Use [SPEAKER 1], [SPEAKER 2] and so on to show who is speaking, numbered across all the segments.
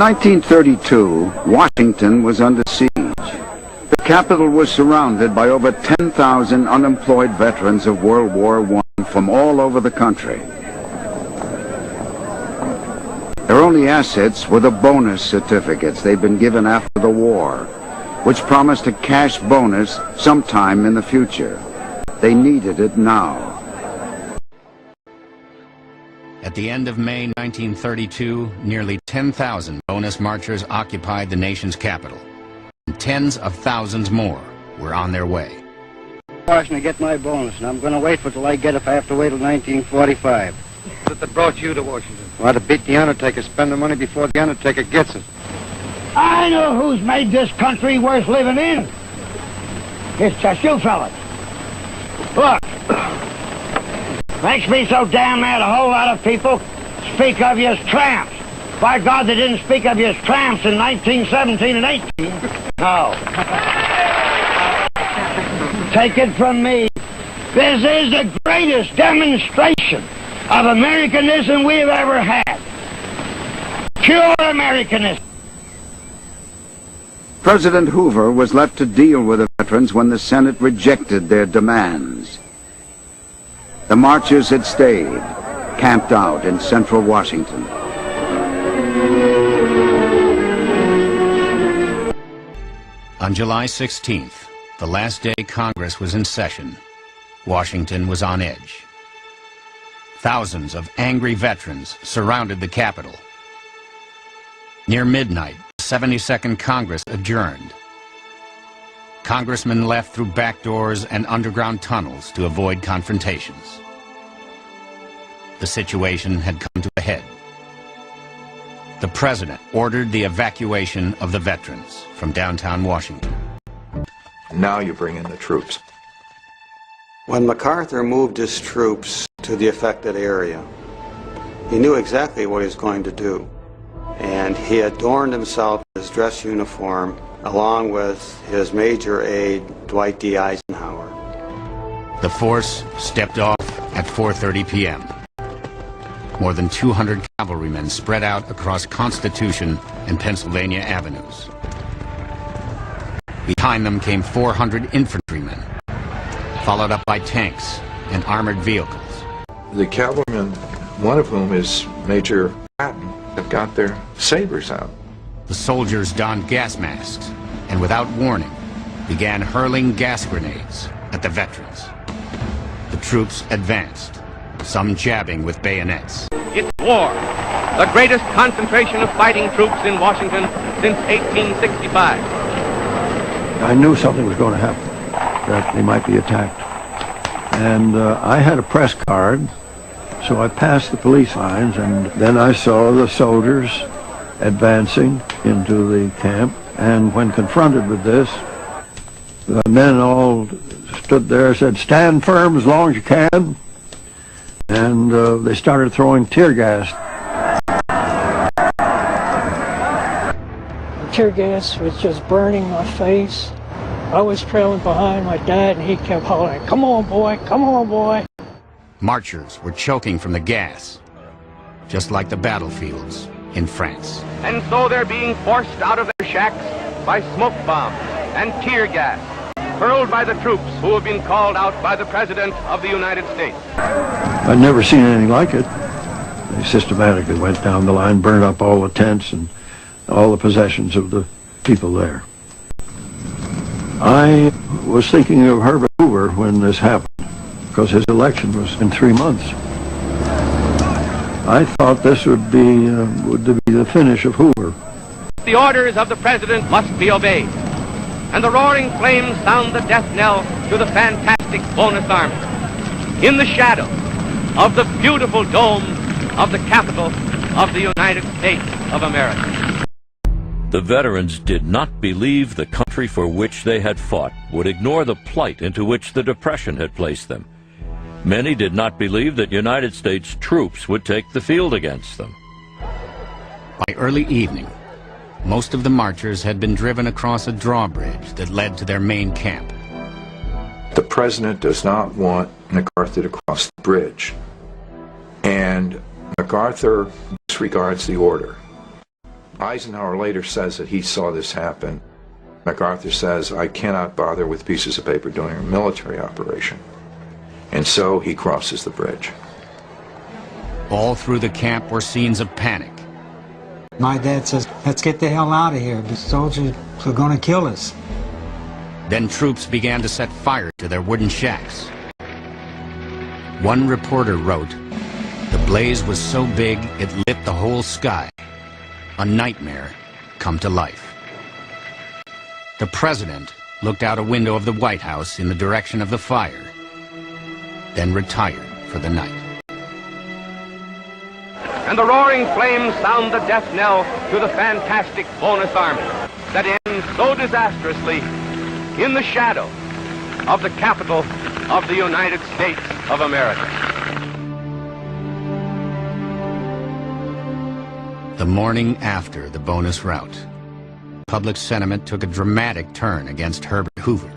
[SPEAKER 1] 1932, Washington was under siege. The capital was surrounded by over 10,000 unemployed veterans of World War I from all over the country. Their only assets were the bonus certificates they'd been given after the war, which promised a cash bonus sometime in the future. They needed it now.
[SPEAKER 2] At the end of May 1932, nearly 10,000 bonus marchers occupied the nation's capital. And tens of thousands more were on their way.
[SPEAKER 3] Washington to get my bonus, and I'm going to wait for it till I get it if I have to wait till 1945.
[SPEAKER 4] What that brought you to Washington?
[SPEAKER 3] Well, to beat the Undertaker, spend the money before the Undertaker gets it.
[SPEAKER 5] I know who's made this country worth living in. It's just you fellas. Look, makes me so damn mad a whole lot of people speak of you as tramps. By God, they didn't speak of you as tramps in 1917 and 18. No. Take it from me. This is the greatest demonstration of Americanism we've ever had. Pure Americanism.
[SPEAKER 1] President Hoover was left to deal with the veterans when the Senate rejected their demands. The marchers had stayed, camped out in central Washington.
[SPEAKER 2] On July 16th, the last day Congress was in session, Washington was on edge. Thousands of angry veterans surrounded the Capitol. Near midnight, the 72nd Congress adjourned. Congressmen left through back doors and underground tunnels to avoid confrontations. The situation had come to a head. The President ordered the evacuation of the veterans from downtown Washington.
[SPEAKER 6] Now you bring in the troops.
[SPEAKER 7] When MacArthur moved his troops to the affected area, he knew exactly what he was going to do. And he adorned himself in his dress uniform along with his major aide, Dwight D. Eisenhower.
[SPEAKER 2] The force stepped off at 4:30 p.m. More than 200 cavalrymen spread out across Constitution and Pennsylvania avenues. Behind them came 400 infantrymen, followed up by tanks and armored vehicles.
[SPEAKER 6] The cavalrymen, one of whom is Major Patton, have got their sabers out.
[SPEAKER 2] The soldiers donned gas masks and without warning began hurling gas grenades at the veterans. The troops advanced, some jabbing with bayonets.
[SPEAKER 4] It's war, the greatest concentration of fighting troops in Washington since 1865.
[SPEAKER 8] I knew something was going to happen, that they might be attacked. And I had a press card, so I passed the police lines, and then I saw the soldiers advancing into the camp. And when confronted with this, the men all stood there and said, "Stand firm as long as you can." And they started throwing tear gas.
[SPEAKER 9] The tear gas was just burning my face. I was trailing behind my dad, and he kept hollering, "Come on, boy, come on, boy."
[SPEAKER 2] Marchers were choking from the gas, just like the battlefields in France.
[SPEAKER 4] And so they're being forced out of their shacks by smoke bombs and tear gas, hurled by the troops who have been called out by the President of the United States.
[SPEAKER 8] I'd never seen anything like it. They systematically went down the line, burned up all the tents and all the possessions of the people there. I was thinking of Herbert Hoover when this happened, because his election was in 3 months. I thought this would be the finish of Hoover.
[SPEAKER 4] The orders of the President must be obeyed, and the roaring flames sound the death knell to the fantastic bonus army. In the shadow of the beautiful dome of the Capitol of the United States of America.
[SPEAKER 10] The veterans did not believe the country for which they had fought would ignore the plight into which the Depression had placed them. Many did not believe that United States troops would take the field against them.
[SPEAKER 2] By early evening, most of the marchers had been driven across a drawbridge that led to their main camp.
[SPEAKER 6] The President does not want MacArthur to cross the bridge, and MacArthur disregards the order. Eisenhower later says that he saw this happen. MacArthur says, I cannot bother with pieces of paper during a military operation. And so he crosses the bridge.
[SPEAKER 2] All through the camp were scenes of panic.
[SPEAKER 11] My dad says, let's get the hell out of here. The soldiers are going to kill us.
[SPEAKER 2] Then troops began to set fire to their wooden shacks. One reporter wrote, the blaze was so big it lit the whole sky. A nightmare come to life. The president looked out a window of the White House in the direction of the fire, then retired for the night.
[SPEAKER 4] And the roaring flames sound the death knell to the fantastic bonus army that ends so disastrously in the shadow of the capital of the United States of America.
[SPEAKER 2] The morning after the bonus rout, public sentiment took a dramatic turn against Herbert Hoover.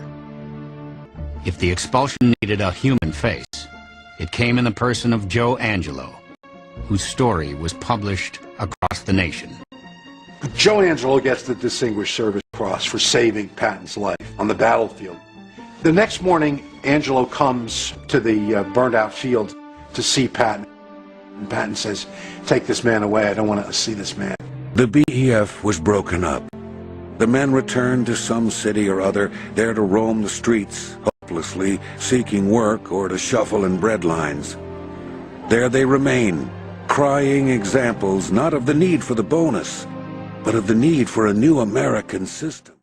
[SPEAKER 2] If the expulsion needed a human face, it came in the person of Joe Angelo, whose story was published across the nation.
[SPEAKER 12] Joe Angelo gets the Distinguished Service Cross for saving Patton's life on the battlefield. The next morning, Angelo comes to the burned-out field to see Patton. And Patton says, take this man away, I don't want to see this man.
[SPEAKER 13] The BEF was broken up. The men returned to some city or other, there to roam the streets, hopelessly seeking work or to shuffle in bread lines. There they remain, crying examples not of the need for the bonus, but of the need for a new American system.